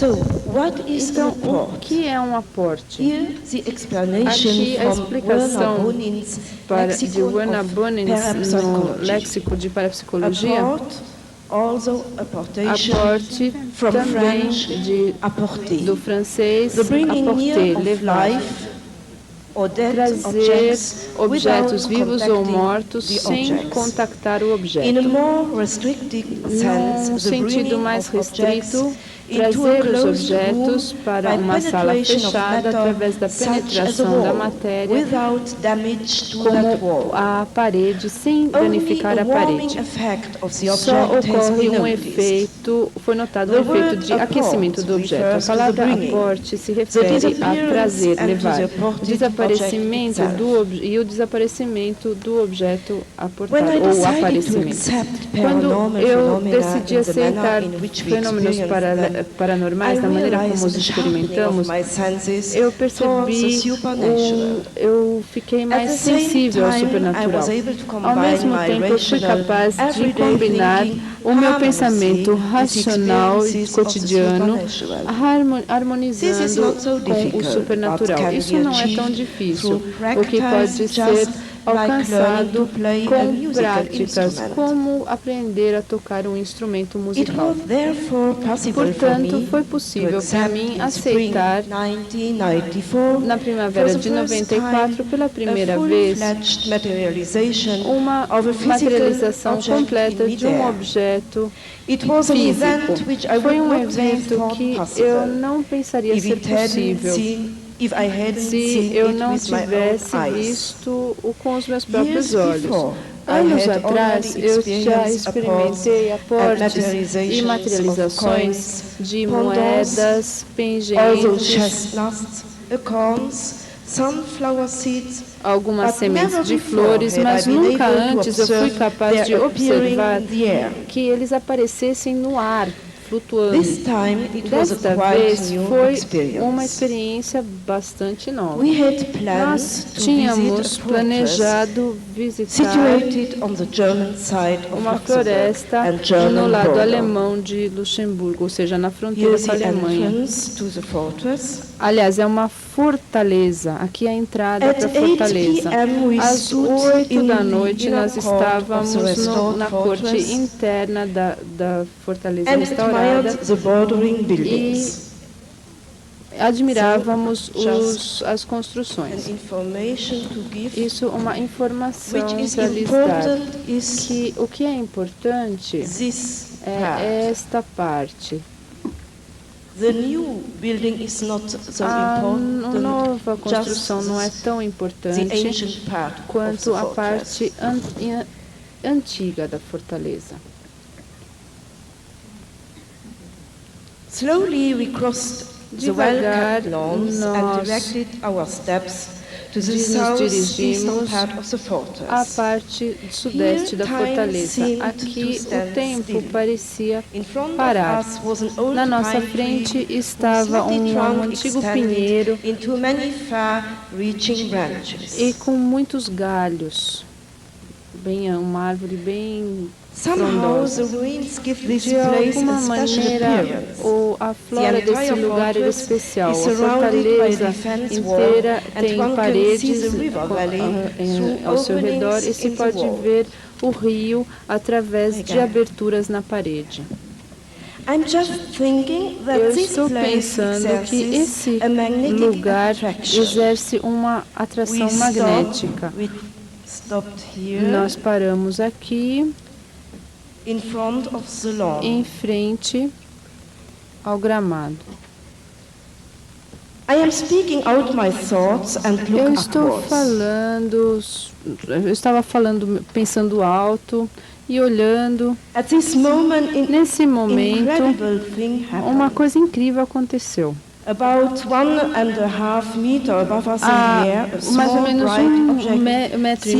So, what is a Então, o report? que é um aporte? Here, the explanation Aqui a from explicação Werner Bonin's de Werner Lexicon of Bonin no Parapsychology. léxico de parapsicologia. Apport, also apportation, Aporte from também French, apporter. do francês The bringing near apporter, of levar, life or dead trazer objetos without vivos ou contacting mortos the sem objects. contactar o In a objeto. more restricted sense, Num the sentido bringing mais of objects restrito, into a trazer os closed objetos room para by uma sala penetration of fechada matter, através da such as a penetração da wall, matéria, without damage to that como wall. a parede, sem Only danificar a a warming parede. effect of the Só object has ocorre been um noticed. efeito, foi notado um The efeito word de aquecimento do apport objeto. A refers to the palavra bringing, aporte se the refere a disappearance trazer, and to levar, the o apported desaparecimento object e o desaparecimento do objeto When aportado I ou decided to aparecimento. accept Quando paranormal eu phenomena decidi in the manner aceitar in which we fenômenos experience them, paranormais da maneira como os experimentamos, eu percebi, eu fiquei mais sensível ao supernatural. Ao mesmo tempo, eu fui capaz de combinar o meu pensamento racional e cotidiano, harmonizando com o supernatural. Isso não é tão difícil, o que pode ser alcançado com práticas, como aprender a tocar um instrumento musical. Portanto, foi possível para mim aceitar, na primavera de 94, pela primeira vez, uma materialização completa de um objeto físico. Foi um evento que eu não pensaria ser possível se eu não tivesse visto com os meus próprios olhos. Anos atrás, eu já experimentei aportes e materializações de moedas, pingentes, algumas sementes de flores, mas nunca antes eu fui capaz de observar que eles aparecessem no ar, flutuando. Desta vez foi uma experiência bastante nova. Nós tínhamos planejado visitar uma floresta no lado alemão de Luxemburgo, ou seja, na fronteira com a Alemanha. Aliás, é uma fortaleza. Aqui é a entrada para a fortaleza. Às 8 da noite, nós estávamos na corte interna da fortaleza restaurada e admirávamos as construções. Isso é uma informação para lhes dar, que o que é importante é esta parte. A nova construção não é tão importante quanto a parte antiga da fortaleza. Devagar, nos dirigimos à parte sudeste da fortaleza. Aqui o tempo parecia parar. Na nossa frente estava um antigo pinheiro e com muitos galhos, uma árvore bem frondosa. De alguma maneira, a flora desse lugar era especial. A fortaleza inteira tem paredes ao seu redor e se pode ver o rio através de aberturas na parede. Eu estou pensando que esse lugar exerce uma atração magnética. Nós paramos aqui, em frente ao gramado. Eu estava falando, pensando alto e olhando. Nesse momento, uma coisa incrível aconteceu. Mais ou menos 1,5 metros,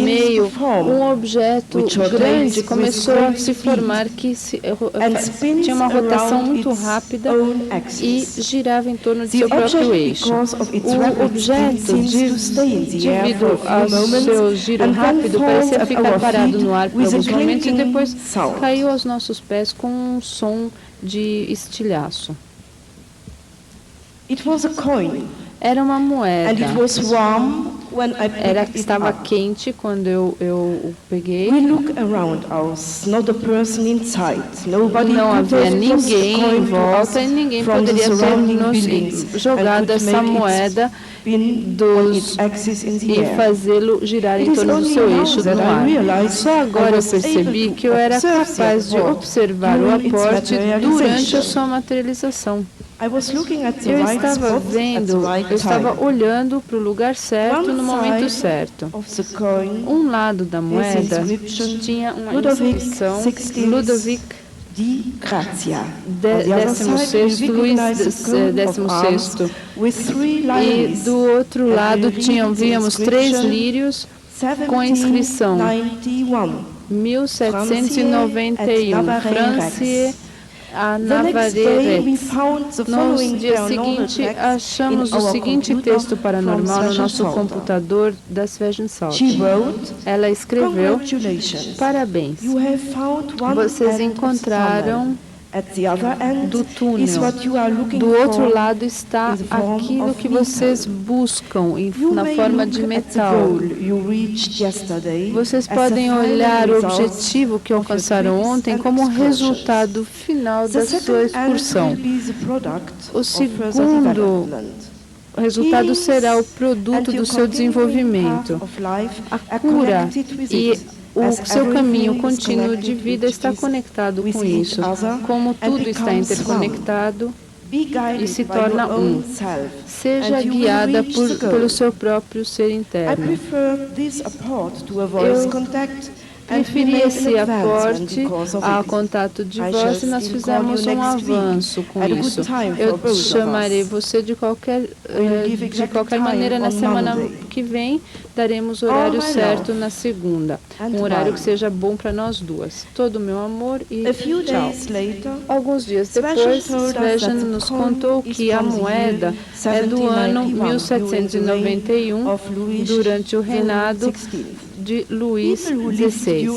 um objeto grande começou a se formar que tinha uma rotação muito rápida e girava em torno de seu próprio eixo. O objeto, devido ao seu giro rápido, parecia ficar parado no ar por alguns momentos e depois caiu aos nossos pés com um som de estilhaço. It was a coin. Era uma moeda. And it was warm when I picked it Estava up. quente quando eu peguei. We look around us, not a person inside. Nobody Não could havia have tossed ninguém a em coin to volta us e ninguém from the poderia ter surrounding buildings jogado and could essa make it moeda spin on its axis in the e air. fazê-lo girar It em is torno do only seu now eixo that no I ar. realized Só I agora eu was percebi able que eu era to capaz de observe observar o during its aporte durante a materialization. sua materialização. I was looking at the Eu right estava spot at the vendo, right eu estava time. olhando para o lugar certo One no momento side certo. of the coin Um lado da moeda inscription, tinha uma Ludovic inscrição XVI Ludovic di Grazia. On the other side, 16º, we Luís recognize the coat of arms XVI. with three E lines. do outro And lado we read the víamos três inscription, lírios com a inscrição 1791, Francie a Navarre Rex. No dia seguinte, achamos o seguinte texto paranormal no nosso computador da Svegensalter. Ela escreveu: parabéns, vocês encontraram do túnel. Do outro lado está aquilo que vocês buscam na forma de metal. Vocês podem olhar o objetivo que alcançaram ontem como resultado final da sua excursão. O segundo resultado será o produto do seu desenvolvimento. A cura e o seu caminho contínuo de vida está conectado com isso. Como tudo está interconectado e se torna um. Seja guiada pelo seu próprio ser interno. Eu preferi esse aporte ao contato de voz e nós fizemos um avanço com isso. Eu chamarei você de qualquer maneira na semana que vem. Daremos o horário certo na segunda. Um horário que seja bom para nós duas. Todo o meu amor e tchau. Alguns dias depois, Svejan nos contou que a moeda é do ano 1791, durante o reinado de Luís XVI.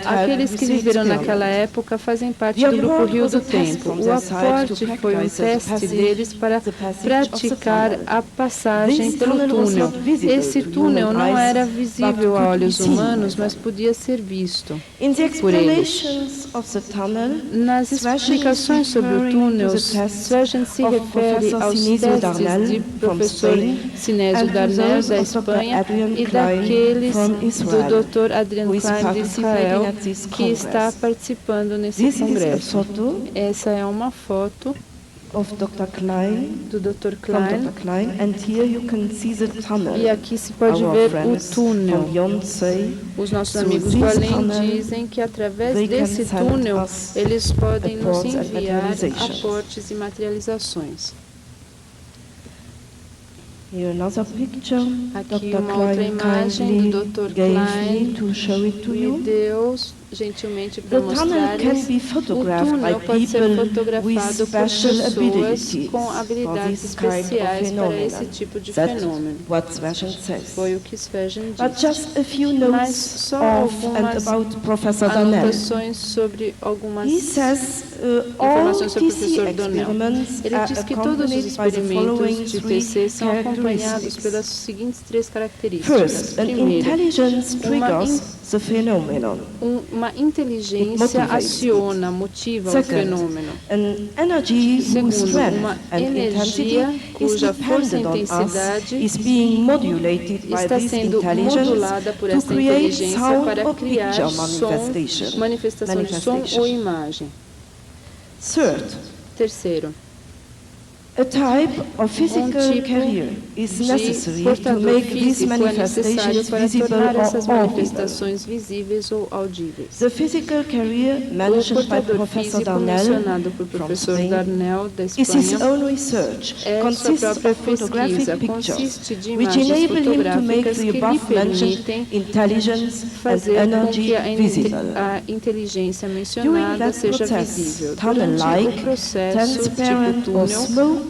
Aqueles que viveram naquela época fazem parte do grupo Rio do Tempo. O aporte foi um teste deles para praticar a passagem pelo túnel. Esse túnel não era visível a olhos humanos, mas podia ser visto por eles. Nas explicações sobre o túnel, Svejan se refere aos testes de professor Sinésio Darnel da Espanha e daqueles do Dr. Adrian Klein de Israel, que está participando nesse congresso. Essa é uma foto do Dr. Klein, e aqui se pode ver o túnel. Os nossos amigos do além dizem que através desse túnel eles podem nos enviar aportes e materializações. Aqui uma outra imagem do Dr. Klein me deu gentilmente para mostrar. O túnel pode ser fotografado por pessoas com habilidades especiais para esse tipo de fenômeno. Foi o que Svejan disse. Mas só algumas anotações sobre algumas informações sobre o professor Darnel. Ele diz que todos os experimentos de TC são acompanhados pelas seguintes três características. Primeiro, uma inteligência aciona, motiva o fenômeno. Segundo, uma energia cuja força e intensidade está sendo modulada por essa inteligência para criar som, manifestação de som ou imagem. Terceiro, A type of physical carrier is necessary to make these manifestations visible or audible. Visíveis ou audíveis. The physical carrier mentioned by Professor Darnel from Spain is his own research, consists of photographic pictures, which enable him to make the above-mentioned intelligence and energy visible. A inteligência During mencionada that seja process, visível. Durante o tunnel-like, processo tipo transparent or túnel, smoke-like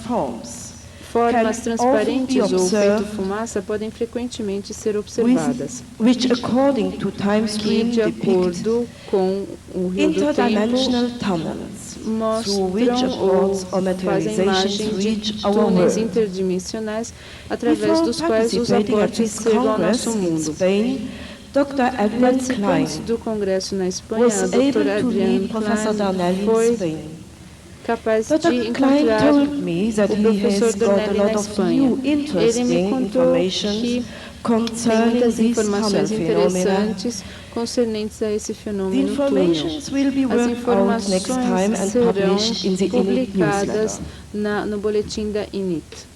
forms formas can transparentes often be ou observed, feito fumaça podem frequentemente ser observadas, which according to time que stream de depict acordo com o rio do tempo interdimensional tunnels mostram ou fazem imagem de túneis interdimensionais através dos quais os aportes chegam ao nosso mundo. Participantes do congresso na Espanha, a Dr. Adrian Klein foi capaz de encontrar o professor Dornelli na Espanha. Ele me contou que tem muitas informações interessantes concernentes a esse fenômeno túnel. As informações serão publicadas no boletim da INIT.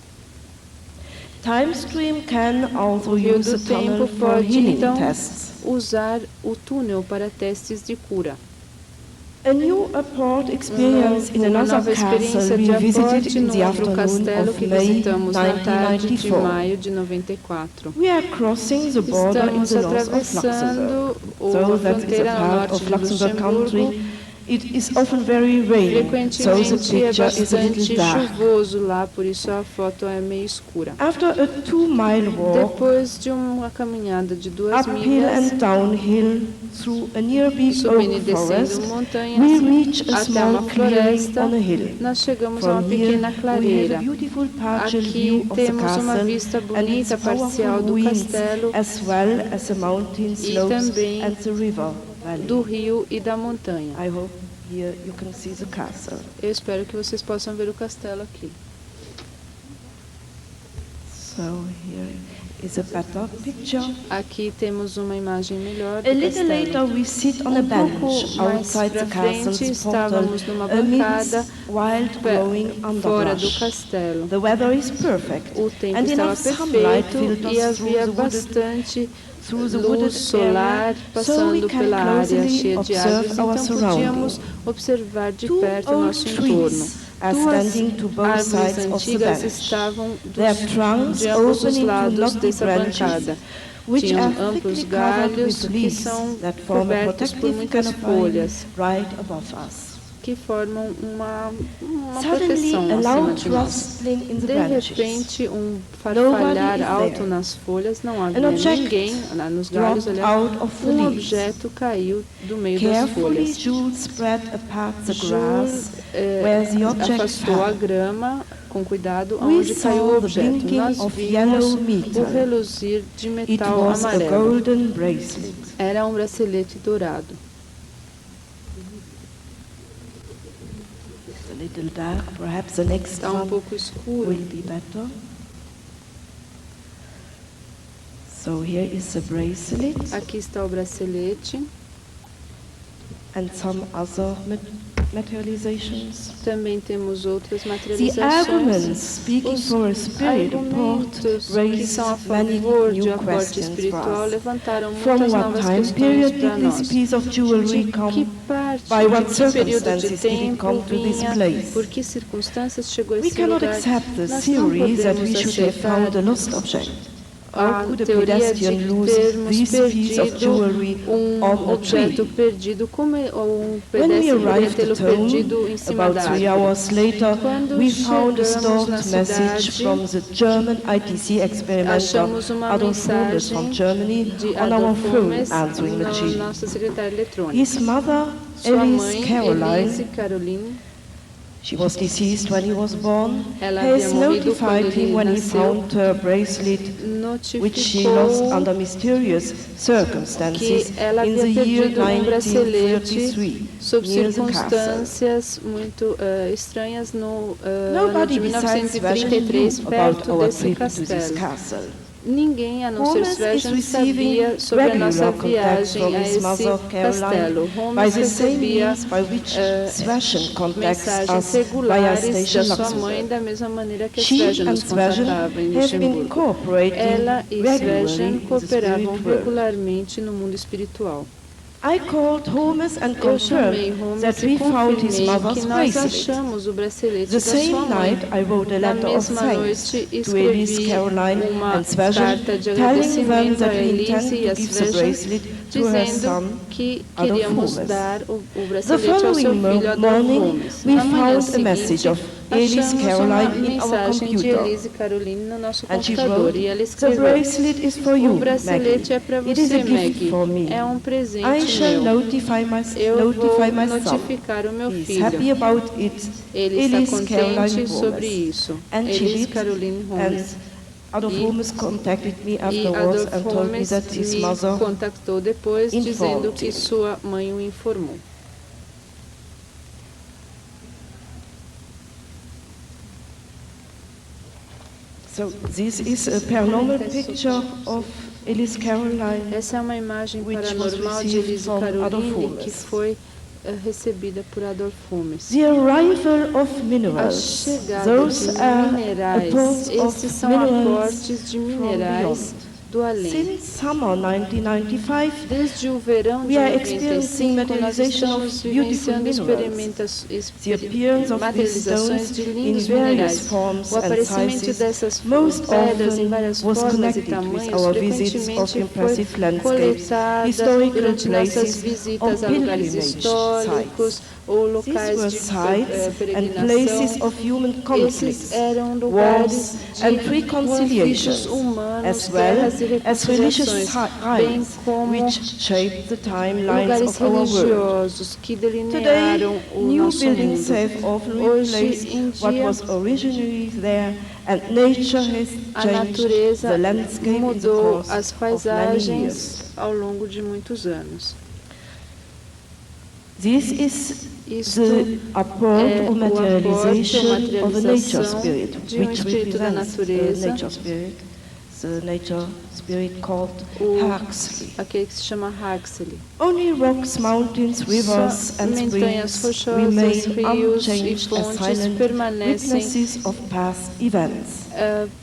O Rio do Tempo pode, então, usar o túnel para testes de cura. Uma nova experiência de aporte no outro castelo que visitamos na tarde de maio de 94. Estamos atravessando a fronteira no norte de Luxemburgo. Frequentemente é bastante chuvoso lá, por isso a foto é meio escura. Depois de uma caminhada de 2 milhas, subindo e descendo montanhas até uma floresta, nós chegamos a uma pequena clareira. Aqui temos uma vista bonita parcial do castelo e também do rio e da montanha. Eu espero que vocês possam ver o castelo aqui. Aqui temos uma imagem melhor do castelo. Pouco mais para frente, estávamos numa bancada fora do castelo. O tempo estava perfeito e havia bastante luz solar passando pela área cheia de árvores, então podíamos observar de perto o nosso entorno. 2 árvores antigas estavam de ambos os lados dessa bancada. Tinham amplos galhos que são cobertos por muitas folhas, que formam uma proteção acima de nós. De repente, um farfalhar alto nas folhas, não havia ninguém nos galhos, aliás, um objeto caiu do meio das folhas. Jules afastou a grama com cuidado onde caiu o objeto. Nós vimos o reluzir de metal amarelo. Era um bracelete dourado. Está um pouco escuro. Aqui está o bracelete. Também temos outras materializações. Os argumentos que são a favor de aporte espiritual levantaram muitas novas questões para nós. De que parte, de que período de tempo vinha, por que circunstâncias chegou a esse lugar? Nós não podemos aceitar a teoria de termos perdido um objeto perdido, como um pedestre poderia tê-lo perdido em cima da árvore. Quando chegamos na cidade, achamos uma mensagem de Adolf Holmes na nossa secretária eletrônica. Sua mãe, Elise Caroline, she was deceased when he was born. Ela He has havia morrido notified quando him ele when he nasceu. found her bracelet, which she lost under mysterious circumstances Que ela in the havia year perdido um bracelete 1933 sob near the castle. circunstâncias muito estranhas no ano Nobody de besides Sveshnin 1933, knew about perto our desse trip to this castelo. castle. Ninguém, a não ser Holmes is Sveshnin, receiving sabia sobre a nossa regular contacts viagem from a his esse mother, castelo. Caroline, by Holmes the same recebia means by which Sveshnin contacts mensagens us via regulares Station da sua Luxembourg. mãe, da mesma maneira que She Sveshnin and nos Sveshnin contatava em have been Luxemburgo. cooperating Ela e regularly Sveshnin in the cooperavam spirit world. regularmente no mundo espiritual. I called Holmes and Eu chamei confirmed Holmes that e we found his confirmei mother's que nós bracelet. achamos o bracelete The da sua same mãe. night, I wrote a Na letter of mesma thanks noite, to Elise, escrevi Caroline uma and Sveshnin, carta de telling them agradecimento a that we Elise intend e to a give the Sveshnin, bracelet dizendo que queríamos dar o bracelete ao seu filho Adolfo Holmes. Na manhã seguinte, achamos uma mensagem de Elise Caroline no nosso computador e ela escreveu: o bracelete é para você, Maggie. É um presente meu. Eu vou notificar o meu filho. Ele está contente sobre isso. Elise Caroline Holmes. Adolf Holmes contacted me E afterwards Adolf and told me Holmes that his me mother contactou depois dizendo que sua mãe o informou. So this is a paranormal picture of Elise Caroline. Essa é uma imagem which was paranormal de received Elise from Adolf Caroline Holmes. que foi recebida por Adolf Holmes. The arrival of A minerals. chegada Those de are minerais, aports esses of são minerals aportes de minerais do além. Since summer 1995, Desde o verão de we are experiencing 95, nós materialization estamos of beautiful vivenciando minerals. The appearance of these materializações stones de in lindos various minerais. forms O and aparecimento sizes dessas most pedras em often várias was formas e connected with tamanhos our visits of frequentemente impressive foi landscapes, coletada historical durante nossas places, visitas or a lugares pilgrimage históricos sites. ou These locais were de sites and places peregrinação. of human Esses conflicts, eram wars lugares and de reconciliations, conflitos humanos, as well guerras e as religious reconciliações, bem rites como which shaped the timelines lugares of our world. religiosos que Today, delinearam o new nosso buildings mundo. have often Hoje replaced em what dia, was originally there, and nature has a changed natureza the landscape in the mudou course as of many paisagens years. ao longo de muitos anos. This is Isto the apport é or o aporte materialization ou of the nature materialização spirit, de um which espírito da represents the natureza, nature spirit called o, Huxley. aquele que se chama Huxley. Only rocks, mountains, rivers Só and montanhas springs rochosas, remain rios e unchanged as fontes silent permanecem witnesses of past events.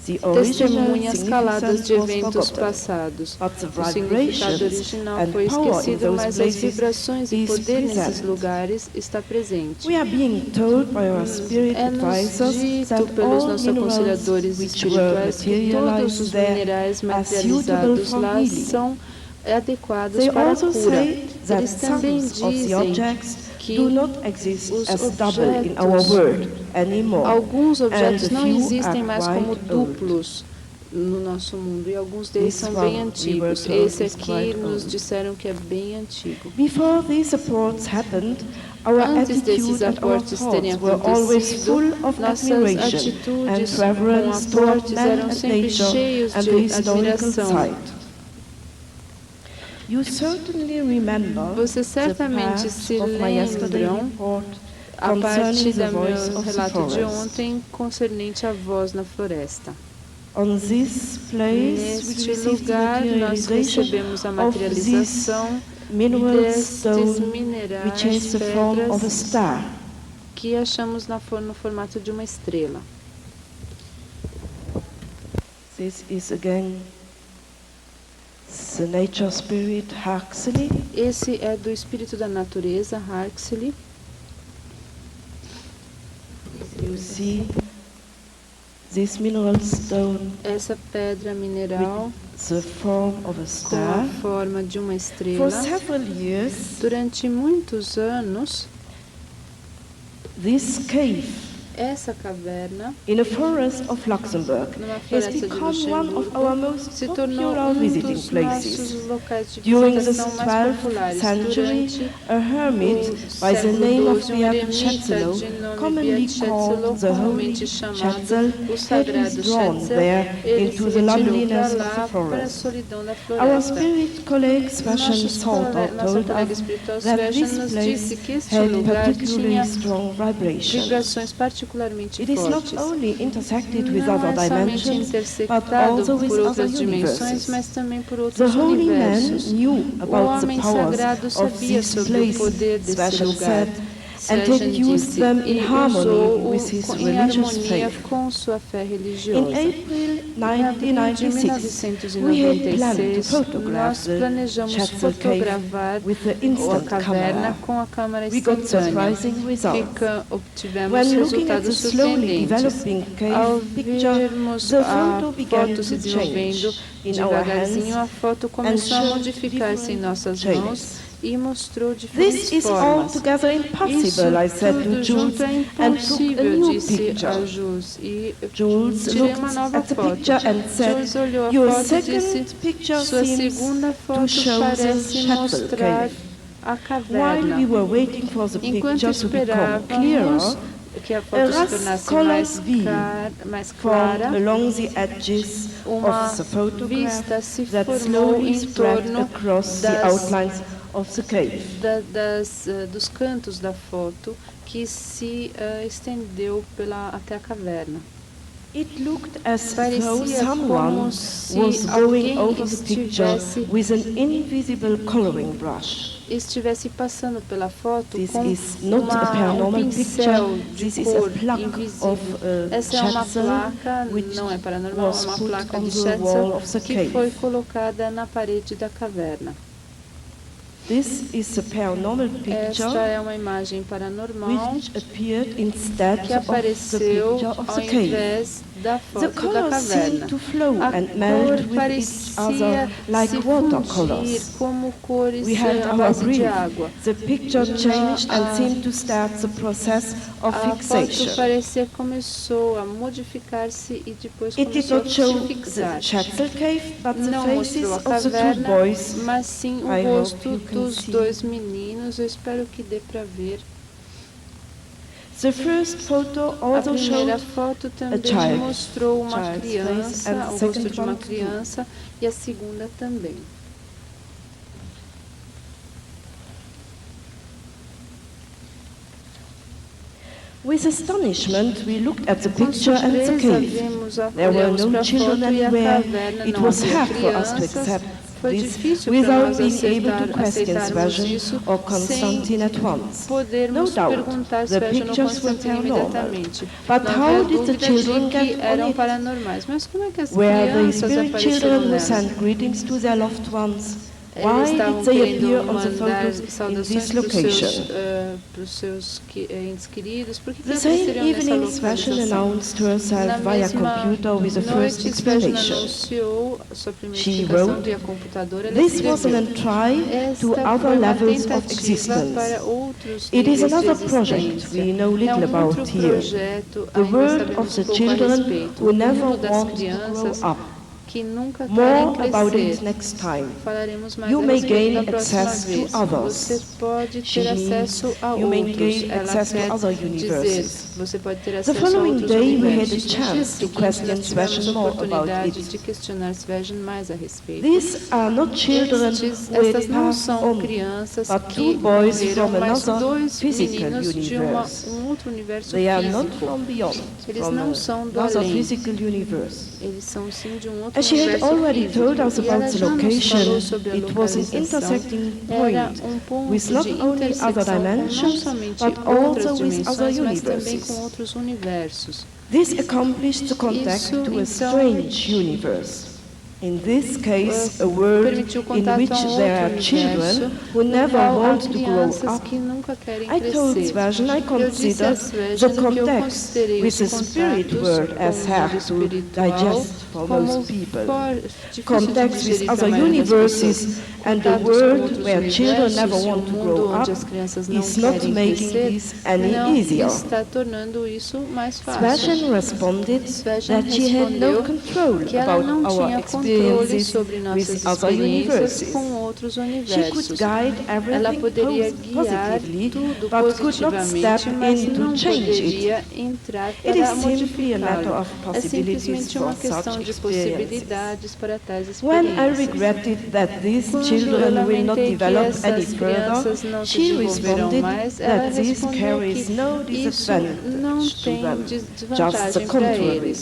The testemunhas original caladas de significance was eventos forgotten, passados. but the O significado vibrations original and foi power in esquecido, those mas as places vibrações e is poder nesses present. lugares está presente. We are being told by our spirit É-nos advisors dito that pelos all nossos minerals aconselhadores which were espirituais que todos materialized os there minerais are suitable materializados for lá healing. são adequados They para a also cura. say that Eles também some of the dizem objects que do not exist os as double in our objetos, world anymore. alguns objetos and a não few existem are mais como quite duplos no nosso mundo e alguns deles This são one bem we antigos. were told Esse is aqui quite nos old. disseram que é bem antigo. Before these apports happened, our Antes desses attitude and our aportes terem thoughts were always acontecido, full of nossas admiration and atitudes com reverence toward aportes man eram and sempre nature cheios and de the historical admiração. site. You certainly remember Vocês certamente the se part of my yesterday lembram report a concerning parte the do voice meu of the relato de forest. ontem concernente à voz na floresta. On this place, we Neste received lugar, nós materialization recebemos a of materialização this mineral destes stone, which minerais, is the form of a pedras, star. que achamos no formato de uma estrela. This is again the nature spirit Huxley. Esse é do espírito da natureza, Huxley. You see this mineral stone, Essa pedra mineral the form of a com a star. forma de uma For estrela. several years, Durante muitos anos, this cave essa caverna, in a forest of Luxembourg numa has floresta de become one of Luxemburgo, our most se tornou popular visiting dos places. nossos locais de During the visitação mais 12th populares. century, Durante a hermit o by the século name of XII, Beat eremita Schätzelow, de nome commonly Beat called Schätzelow, the Holy comumente chamado Schätzel, o had Sagrado withdrawn Schätzel, there ele into se the retirou loneliness para of the lá, para a forest. solidão da Our floresta. spirit colleague Sebastian Salter Nossa told colega us espiritual that Sebastian this nos place disse que este had lugar particularly tinha strong vibrations. vibrações particularmente It is not fortes. only intersected with Não other é somente dimensions, but intersectado also with por other outras dimensões, universes. mas também por The outros holy man universos. knew O about the homem powers sagrado of sabia this sobre o place. poder desse Sebastian lugar. said, Svejin disse, e usou em harmonia com sua fé religiosa. Em abril de 1996, nós planejamos fotografar a caverna com a câmera instantânea. Obtivemos resultados surpreendentes. Ao vermos a foto se desenvolvendo devagarzinho, a foto começou a modificar-se em nossas mãos e mostrou diferentes formas. Isso tudo junto é impossível, disse a Jules, e tirei uma nova foto. Jules olhou a foto e disse, sua segunda foto parece mostrar a caverna. Enquanto esperávamos que a foto se tornasse mais clara, uma vista se formou em torno dos cantos da foto, que se estendeu até a caverna. Parecia como se alguém estivesse passando pela foto com um pincel de cor invisível. Essa é uma placa, não é paranormal, é uma placa de Schätzl que foi colocada na parede da caverna. Esta é uma imagem paranormal que apareceu ao invés da foto da caverna. A cor parecia se fundir como cores à base de água. A foto parecia começou a modificar-se e depois começou a se fixar. Não mostrou a caverna, mas sim o rosto dos dois meninos. Eu espero que dê para ver. A primeira foto também mostrou uma criança, o rosto de uma criança, e a segunda também. With astonishment, we looked at the picture and the cave. There were no children anywhere. It was hard for us to accept this without being able to question Svejin or Konstantin at once. No doubt, the pictures were paranormal. But how did the children get on it? Were they spirit children who sent greetings to their loved ones? Why did they appear on the photos in this location? The same evening, Svejin announced herself via computer with the first explanation. She wrote, "This was an entry to other levels of existence. It is another project we know little about here. The world of the children who never want to grow up. More about it next time. You may gain access to others." You may gain access to other universes. The following day, we had a chance to question Svejin more about it. These are not children who had passed on, but two boys from another physical universe. They are not from beyond, from another physical universe. As she had already told us about the location, it was an intersecting point with not only other dimensions, but also with other universes. This accomplished the contact to a strange universe. In this case, a world in which there are children who never want to grow up. I told Svejin I consider the context with the spirit world as hard to digest for most people. Context with other universes and the world where children never want to grow up is not making this any easier. Svejin responded that she had no control about our experiences with other universes. She could guide everything positively, but could not step in to change it. It is simply a matter of possibilities for such experiences. When I regretted that these children will not develop any further, she responded that this carries no disadvantage to them, just the contrary.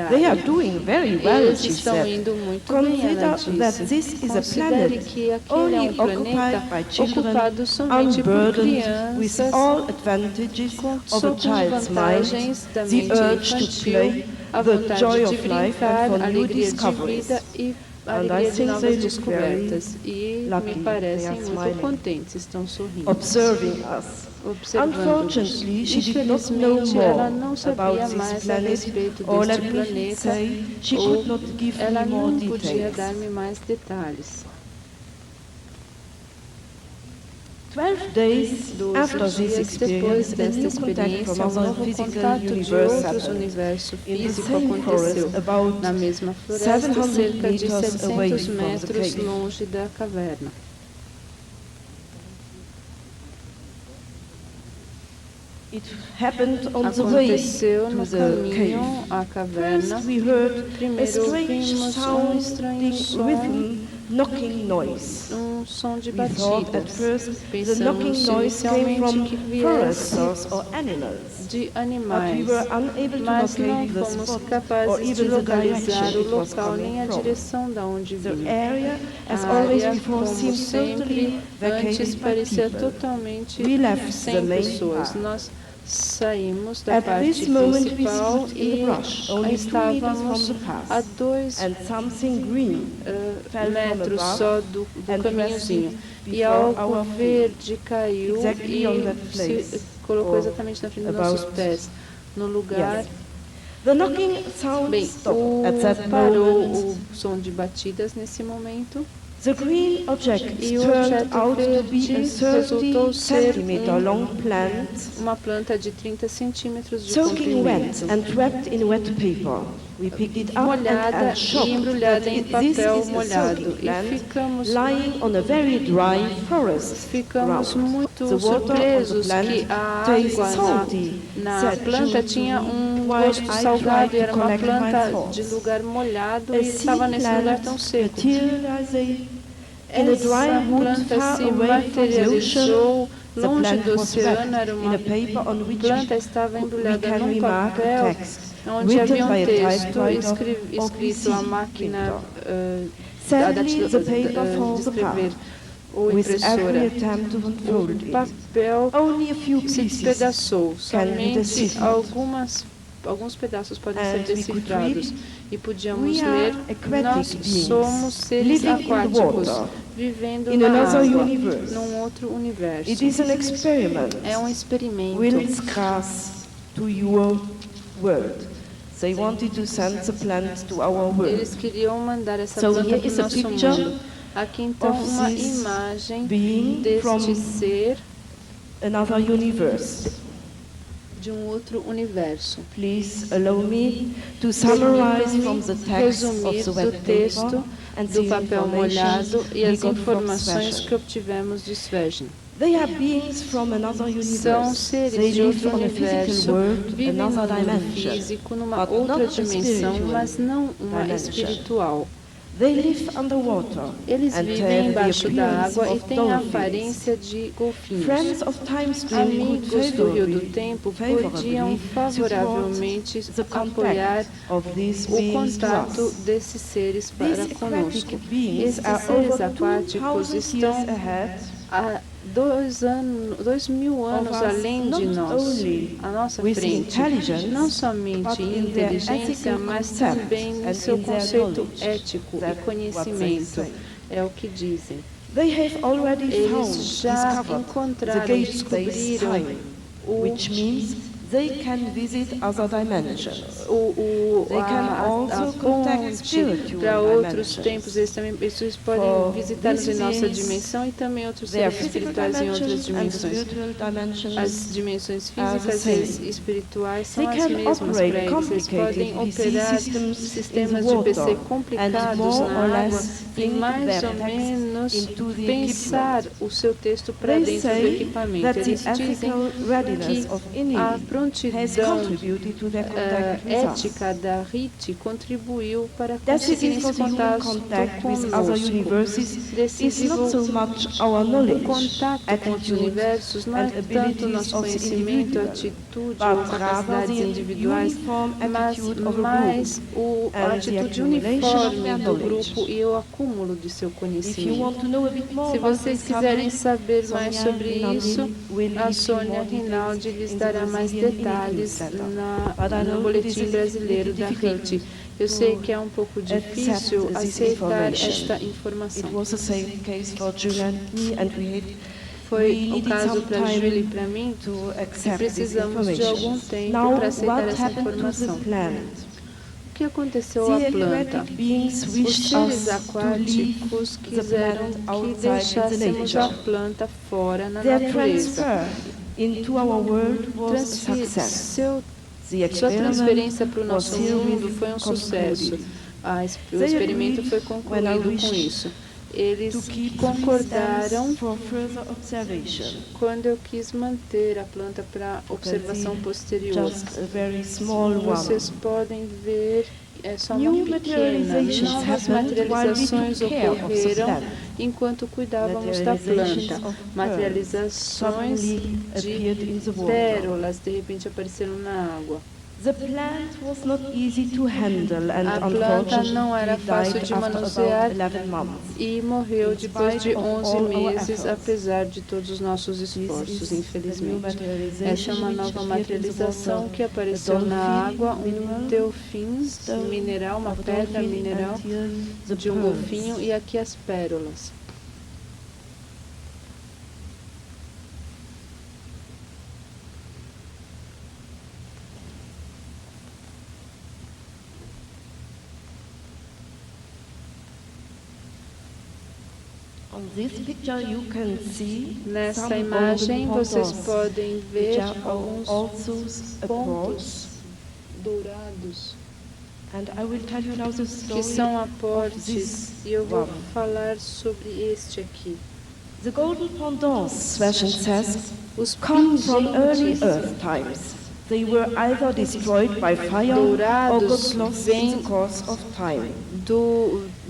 They are doing very well, she said. muito bem, ela disse. Considere que aquele é um planeta ocupado somente por crianças, com todas as vantagens da mente infantil, a vontade de brincar, a alegria de vida e a alegria de novas descobertas. E me parecem muito contentes, estão sorrindo. Observando-nos. Infelizmente, ela não sabia mais a respeito deste planeta, ou ela não podia dar-me mais detalhes. 12 dias depois desta experiência, um novo contato de outros universos físico aconteceu na mesma floresta, cerca de 700 metros longe da caverna. Aconteceu no caminho à caverna. Primeiro ouvimos um estranho som, um som de batidas. Pensamos inicialmente que viesse de animais, mas não fomos capazes de localizar o local nem a direção da onde vinha. A área, como sempre, antes parecia totalmente sem pessoas. Nós saímos da parte principal e estávamos a 2 metros só do caminhozinho. E algo verde caiu e se colocou exatamente na frente dos nossos pés, no lugar. Bem, parou o som de batidas nesse momento. E o objeto verde resultou ser uma planta de 30 centímetros de comprimento, molhada e embrulhada em papel molhado. E ficamos muito surpresos que a água na planta tinha um gosto salgado e era uma planta de lugar molhado e estava nesse lugar tão seco. Essa planta se materializou longe do oceano, era uma planta estava embrulhada num papel onde havia um texto escrito à máquina de escrever ou impressora. O papel se despedaçou, somente alguns pedaços podem ser decifrados e podíamos ler: nós somos seres aquáticos vivendo na água, num outro universo. É um experimento. Eles queriam mandar essa planta para o nosso mundo. Aqui então uma imagem deste ser de um outro universo. Permita-me resumir do texto do papel molhado e as informações que obtivemos de Svejin. São seres de outro universo, vivem no mundo físico, numa outra dimensão, mas não uma espiritual. Eles vivem embaixo da água e têm a aparência de golfinhos. Amigos do Rio do Tempo podiam favoravelmente apoiar o contato desses seres para conosco. Esses seres aquáticos estão a 2.000 anos além de nós, à nossa frente, não somente em inteligência, mas também no seu conceito ético e conhecimento, é o que dizem. Eles já encontraram, descobriram They can visit other dimensions. A ponte para outros tempos, eles podem visitar-nos em nossa dimensão e também outros seres espirituais em outras dimensões. As dimensões físicas e espirituais são as mesmas para eles. Eles podem operar sistemas de PC complicados na água e mais ou menos pensar o seu texto para dentro do equipamento. Eles dizem que a prontidão ética da RIT contribuiu para conseguir esse contato conosco. Decisivo, o contato com os universos não é tanto nosso conhecimento, atitude ou capacidades individuais, mas mais a atitude uniforme do grupo e o acúmulo de seu conhecimento. Se vocês quiserem saber mais sobre isso, a Sônia Rinaldi lhes dará mais detalhes no Boletim Brasileiro da RIT. Eu sei que é um pouco difícil aceitar esta informação. Foi o caso para Julie e para mim, e precisamos de algum tempo para aceitar essa informação. O que aconteceu à planta? Os seres aquáticos quiseram que deixássemos a planta fora na natureza. Sua transferência para o nosso mundo foi um sucesso. O experimento foi concluído com isso. Eles concordaram quando eu quis manter a planta para observação posterior. Vocês podem ver, é só uma pequena. Novas materializações ocorreram enquanto cuidávamos da planta. Materializações de pérolas de repente apareceram na água. A planta não era fácil de manusear e morreu depois de 11 meses, apesar de todos os nossos esforços, infelizmente. Essa é uma nova materialização que apareceu na água, um delfim mineral, uma pedra mineral de um golfinho, e aqui as pérolas. Nessa imagem vocês podem ver alguns pontos dourados que são aportes, e eu vou falar sobre este aqui. Os pingentes dourados vêm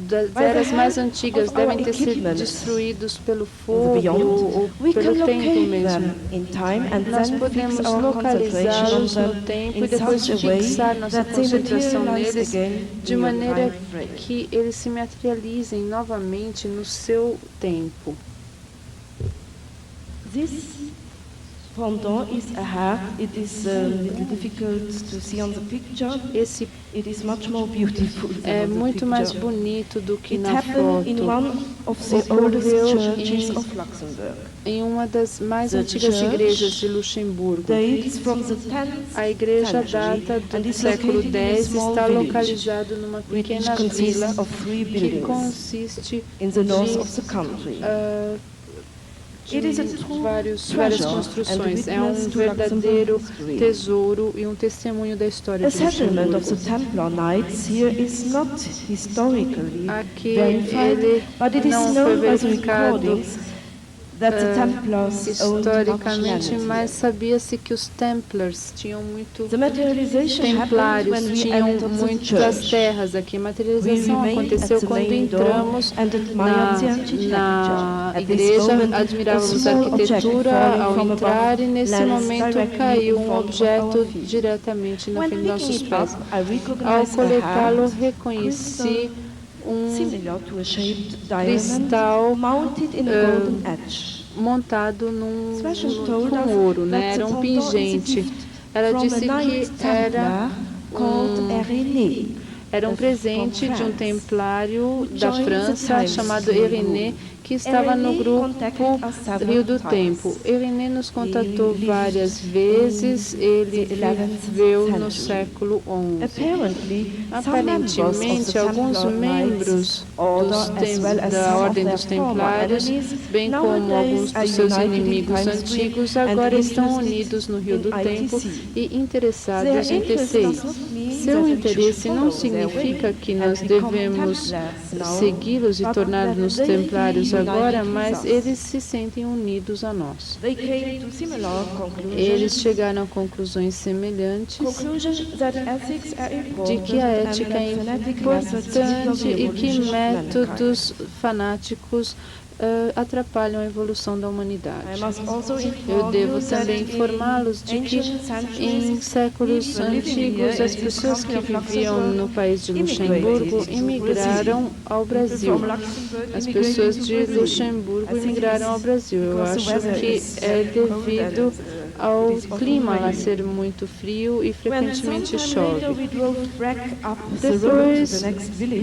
das eras mais antigas, devem ter sido destruídos pelo fogo ou pelo tempo mesmo. Nós podemos localizá-los no tempo e depois fixar nossa concentração neles de maneira que eles se materializem novamente no seu tempo. Pendant is a hair. It is a little difficult to see on the picture. It is much more beautiful. É muito mais bonito do que na foto. Ocorreu em uma das mais antigas igrejas de Luxemburgo. A igreja data do século X, está localizado numa pequena vila que consiste várias construções. É um verdadeiro tesouro e um testemunho da história de Luxemburgo. Aqui ele não foi verificado historicamente, mas sabia-se que os Templars tinham templários, tinham muitas terras aqui. A materialização aconteceu quando entramos na igreja, admirávamos a arquitetura ao entrar e nesse momento caiu um objeto diretamente na frente dos nossos pés. Ao coletá-lo, reconheci um cristal montado com ouro, né? Era um pingente. Ela disse que era um presente de um templário da França chamado Irénée, que que estava no grupo Rio do Tempo. Irenê nos contatou várias vezes, ele viveu no século XI. Aparentemente, alguns membros da Ordem dos Templários, bem como alguns dos seus inimigos antigos, agora estão unidos no Rio do Tempo e interessados em TCI. Seu interesse não significa que nós devemos segui-los e tornar-nos templários agora, mas eles se sentem unidos a nós. Eles chegaram a conclusões semelhantes de que a ética é importante e que métodos fanáticos atrapalham a evolução da humanidade. Eu devo também informá-los de que em séculos antigos as pessoas que viviam no país de Luxemburgo imigraram ao Brasil. As pessoas de Luxemburgo imigraram ao Brasil. Eu acho que é devido ao clima lá ser muito frio e frequentemente chove. Depois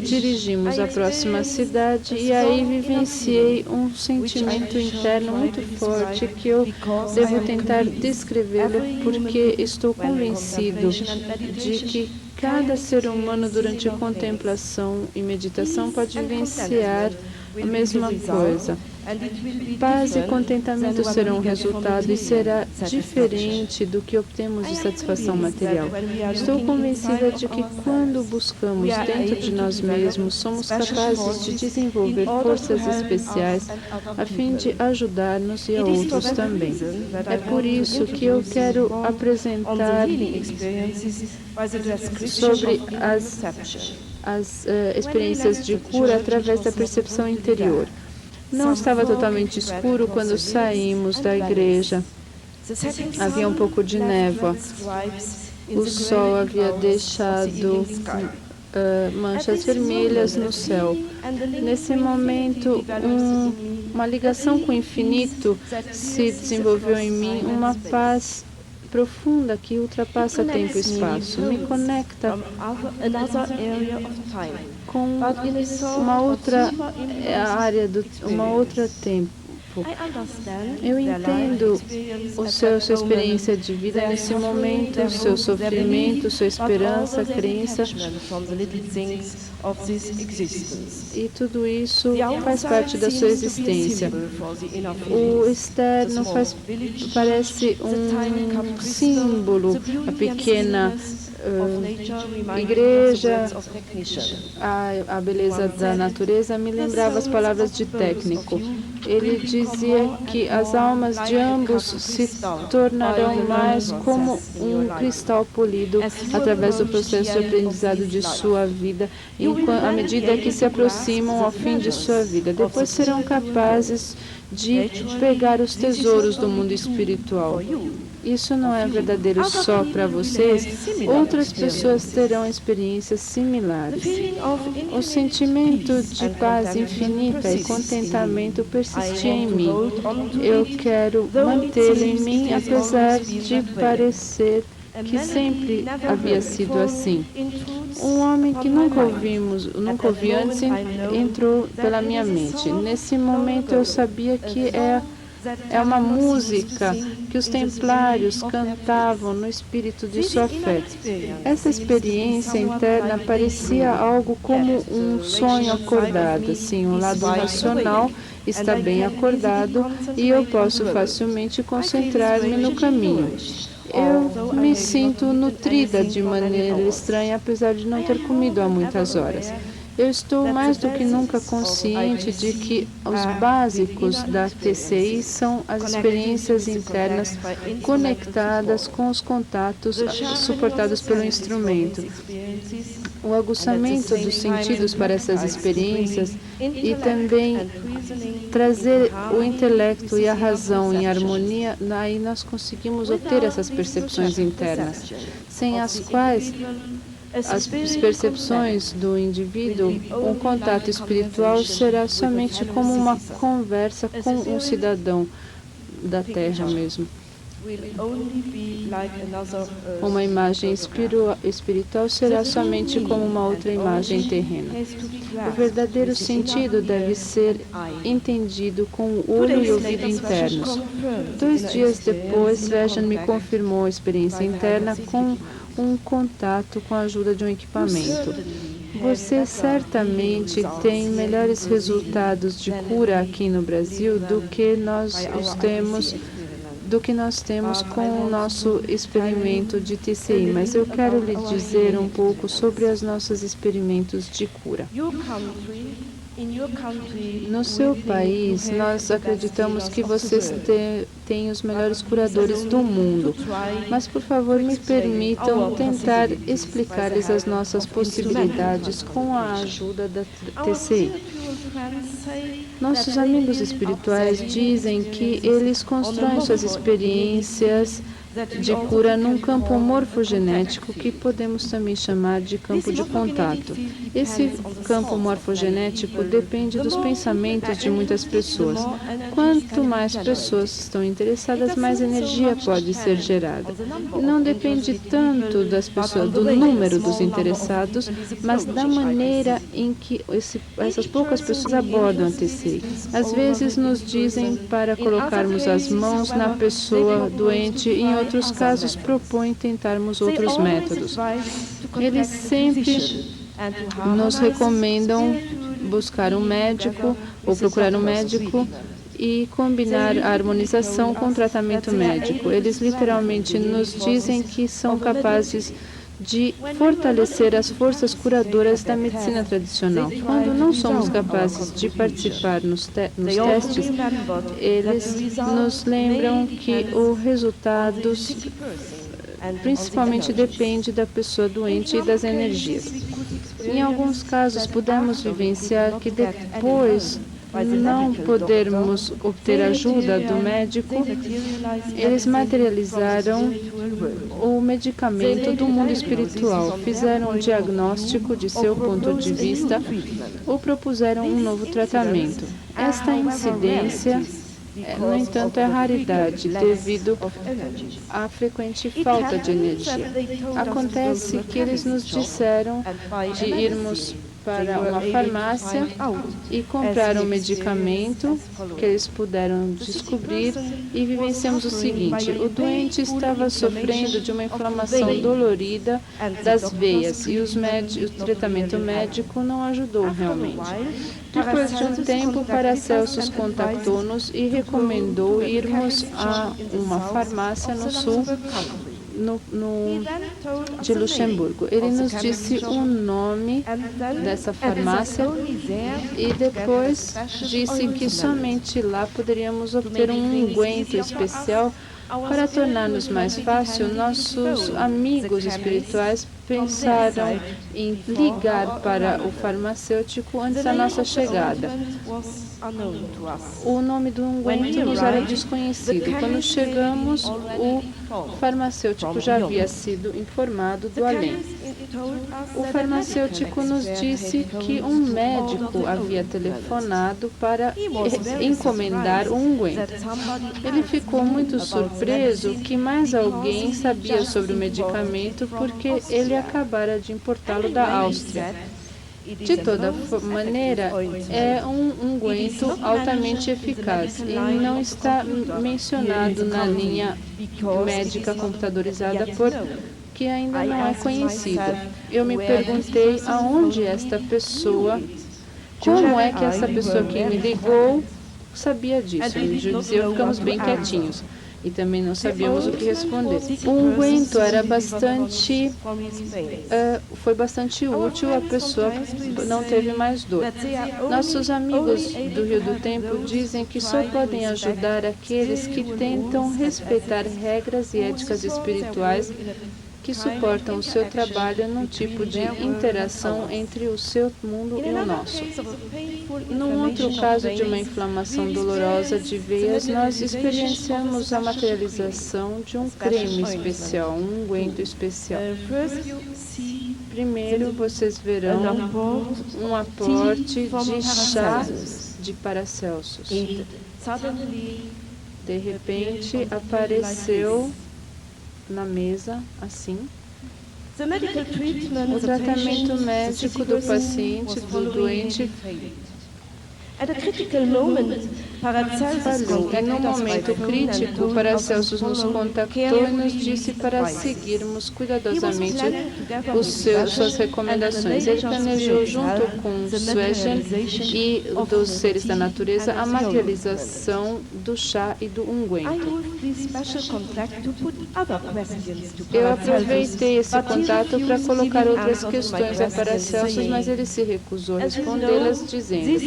dirigimos à próxima cidade e aí vivenciei um sentimento interno muito forte que eu devo tentar descrevê-lo porque estou convencido de que cada ser humano durante a contemplação e meditação pode vivenciar a mesma coisa. Paz e contentamento serão o resultado e será diferente do que obtemos de satisfação material. Estou convencida de que quando buscamos dentro de nós mesmos, somos capazes de desenvolver forças especiais a fim de ajudar-nos e a outros também. É por isso que eu quero apresentar sobre as experiências de cura através da percepção interior. Não estava totalmente escuro quando saímos da igreja. Havia um pouco de névoa. O sol havia deixado manchas vermelhas no céu. Nesse momento, uma ligação com o infinito se desenvolveu em mim, uma paz profunda que ultrapassa tempo e espaço. Me conecta com uma outra área, uma outra tempo. Eu entendo sua experiência de vida nesse momento, seu sofrimento, sua esperança, crença. E tudo isso faz parte da sua existência. O externo parece um símbolo, a pequena igreja, a beleza da natureza me lembrava as palavras de técnico. Ele dizia que as almas de ambos se tornarão mais como um cristal polido através do processo de aprendizado de sua vida, à medida que se aproximam ao fim de sua vida. Depois serão capazes de pegar os tesouros do mundo espiritual. Isso não é verdadeiro só para vocês, outras pessoas terão experiências similares. O sentimento de paz infinita e contentamento persistia em mim. Eu quero mantê-lo em mim, apesar de parecer que sempre havia sido assim. Um homem que nunca ouvi antes entrou pela minha mente. Nesse momento eu sabia que é uma música que os templários cantavam no espírito de sua fé. Essa experiência interna parecia algo como um sonho acordado. Assim, o lado racional está bem acordado e eu posso facilmente concentrar-me no caminho. Eu me sinto nutrida de maneira estranha, apesar de não ter comido há muitas horas. Eu estou mais do que nunca consciente de que os básicos da TCI são as experiências internas conectadas com os contatos suportados pelo instrumento. O aguçamento dos sentidos para essas experiências e também trazer o intelecto e a razão em harmonia, aí nós conseguimos obter essas percepções internas, sem as quais as percepções do indivíduo, um contato espiritual será somente como uma conversa com um cidadão da Terra mesmo. Uma imagem espiritual será somente como uma outra imagem terrena. O verdadeiro sentido deve ser entendido com o olho e ouvido internos. 2 dias depois, Vejjan me confirmou a experiência interna com um contato com a ajuda de um equipamento. Você certamente tem melhores resultados de cura aqui no Brasil do que nós temos com o nosso experimento de TCI, mas eu quero lhe dizer um pouco sobre os nossos experimentos de cura. No seu país, nós acreditamos que vocês têm os melhores curadores do mundo, mas por favor me permitam tentar explicar-lhes as nossas possibilidades com a ajuda da TCI. Nossos amigos espirituais dizem que eles constroem suas experiências de cura num campo morfogenético que podemos também chamar de campo de contato. Esse campo morfogenético depende dos pensamentos de muitas pessoas. Quanto mais pessoas estão interessadas, mais energia pode ser gerada. E não depende tanto das pessoas, do número dos interessados, mas da maneira em que essas poucas pessoas abordam a TCI. Às vezes nos dizem para colocarmos as mãos na pessoa doente, em outros casos propõem tentarmos outros métodos. Eles sempre nos recomendam buscar um médico ou procurar um médico e combinar a harmonização com o tratamento médico. Eles literalmente nos dizem que são capazes de fortalecer as forças curadoras da medicina tradicional. Quando não somos capazes de participar nos testes, eles nos lembram que o resultado principalmente depende da pessoa doente e das energias. Em alguns casos, pudemos vivenciar que depois não podermos obter ajuda do médico, eles materializaram o medicamento do mundo espiritual, fizeram um diagnóstico de seu ponto de vista ou propuseram um novo tratamento. Esta incidência, no entanto, é raridade devido à frequente falta de energia. Acontece que eles nos disseram de irmos para uma farmácia e comprar um medicamento que eles puderam descobrir e vivenciamos o seguinte: o doente estava sofrendo de uma inflamação dolorida das veias e o tratamento médico não ajudou realmente. Depois de um tempo, Paracelsus contactou-nos e recomendou irmos a uma farmácia no sul de Luxemburgo. Ele nos disse o nome dessa farmácia e depois disse que somente lá poderíamos obter um unguento especial para tornar-nos mais fácil. Nossos amigos espirituais pensaram em ligar para o farmacêutico antes da nossa chegada. O nome do unguento nos era desconhecido. Quando chegamos, o farmacêutico já havia sido informado do além. O farmacêutico nos disse que um médico havia telefonado para encomendar um unguento. Ele ficou muito surpreso que mais alguém sabia sobre o medicamento porque ele acabara de importá-lo da Áustria. De toda maneira, é um unguento altamente eficaz e não está mencionado na linha médica computadorizada porque ainda não é conhecida. Eu me perguntei aonde esta pessoa, como é que essa pessoa que me ligou sabia disso. Ele dizia, ficamos bem quietinhos. E também não sabíamos o que responder. O unguento era foi bastante útil, a pessoa não teve mais dor. Nossos amigos do Rio do Tempo dizem que só podem ajudar aqueles que tentam respeitar regras e éticas espirituais que suportam o seu trabalho num tipo de interação entre o seu mundo e o nosso. Num outro caso de uma inflamação dolorosa de veias, nós experienciamos a materialização de um creme especial, um unguento especial. Primeiro, vocês verão um aporte de chá de Paracelsus. De repente, apareceu na mesa, assim, o tratamento médico do paciente, do doente, falhou. E no momento crítico, Paracelsus nos contactou e nos disse para seguirmos cuidadosamente suas recomendações. Ele planejou, junto com Schwegen e dos seres da natureza, a materialização do chá e do unguento. Eu aproveitei esse contato para colocar outras questões a Paracelsus, mas ele se recusou a respondê-las, dizendo: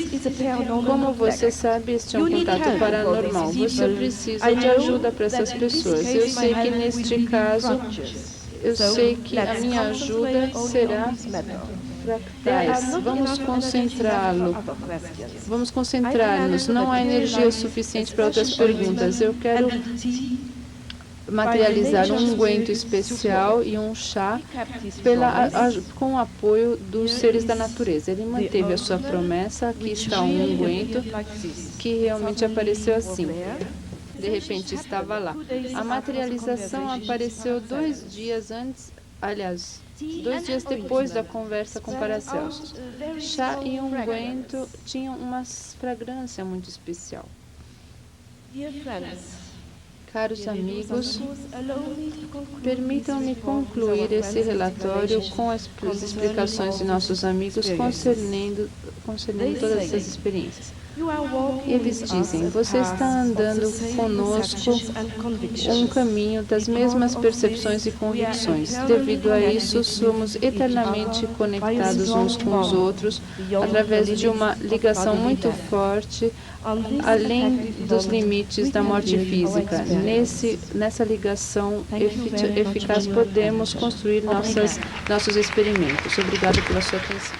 como você sabe, este é um contato paranormal. Você precisa de ajuda para essas pessoas. Eu sei que neste caso, eu sei que a minha ajuda será fractais. Vamos concentrar-nos. Não há energia suficiente para outras perguntas. Eu quero materializar um unguento especial e um chá com o apoio dos seres da natureza. Ele manteve a sua promessa. Aqui está um unguento que realmente apareceu assim. De repente estava lá. A materialização apareceu 2 dias antes, aliás, 2 dias depois da conversa com Paracelsus. Chá e unguento tinham uma fragrância muito especial. Caros amigos, permitam-me concluir esse relatório com as explicações de nossos amigos concernendo todas essas experiências. Eles dizem: você está andando conosco um caminho das mesmas percepções e convicções. Devido a isso, somos eternamente conectados uns com os outros através de uma ligação muito forte, além dos limites da morte física. Nessa ligação eficaz, podemos construir nossos experimentos. Obrigado pela sua atenção.